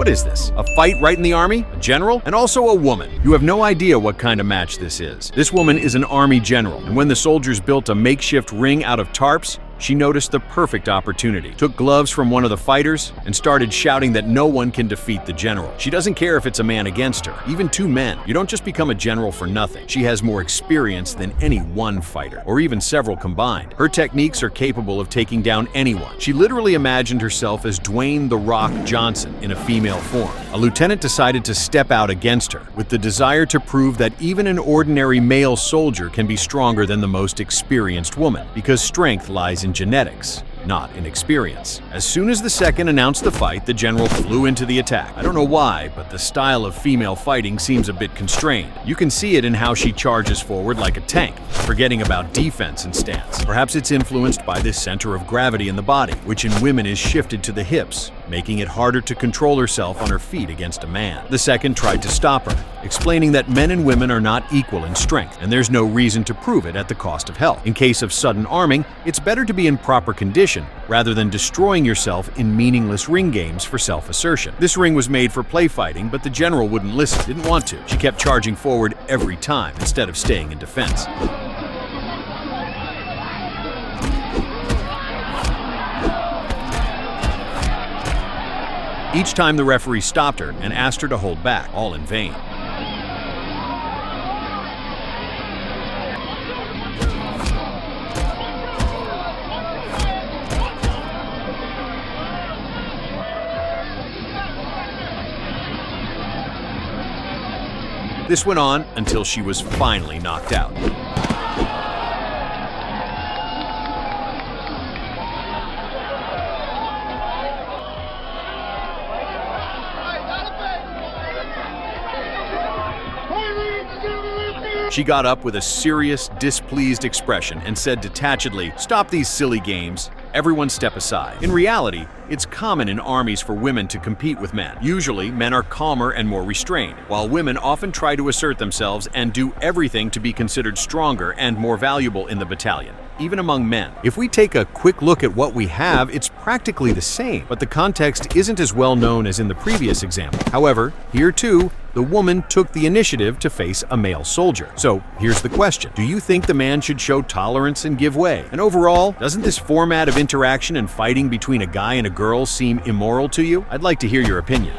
What is this? A fight right in the army? A general? And also a woman. You have no idea what kind of match this is. This woman is an army general, and when the soldiers built a makeshift ring out of tarps, she noticed the perfect opportunity, took gloves from one of the fighters, and started shouting that no one can defeat the general. She doesn't care if it's a man against her, even two men. You don't just become a general for nothing. She has more experience than any one fighter, or even several combined. Her techniques are capable of taking down anyone. She literally imagined herself as Dwayne "The Rock" Johnson in a female form. A lieutenant decided to step out against her, with the desire to prove that even an ordinary male soldier can be stronger than the most experienced woman, because strength lies in genetics, not in experience. As soon as the second announced the fight, the general flew into the attack. I don't know why, but the style of female fighting seems a bit constrained. You can see it in how she charges forward like a tank, forgetting about defense and stance. Perhaps it's influenced by this center of gravity in the body, which in women is shifted to the hips, making it harder to control herself on her feet against a man. The second tried to stop her, explaining that men and women are not equal in strength, and there's no reason to prove it at the cost of health. In case of sudden arming, it's better to be in proper condition rather than destroying yourself in meaningless ring games for self-assertion. This ring was made for play fighting, but the general wouldn't listen, didn't want to. She kept charging forward every time instead of staying in defense. Each time the referee stopped her and asked her to hold back, all in vain. This went on until she was finally knocked out. She got up with a serious, displeased expression and said detachedly, "Stop these silly games. Everyone step aside." In reality, it's common in armies for women to compete with men. Usually, men are calmer and more restrained, while women often try to assert themselves and do everything to be considered stronger and more valuable in the battalion, even among men. If we take a quick look at what we have, it's practically the same, but the context isn't as well known as in the previous example. However, here too, the woman took the initiative to face a male soldier. So here's the question. Do you think the man should show tolerance and give way? And overall, doesn't this format of interaction and fighting between a guy and a girl seem immoral to you? I'd like to hear your opinion.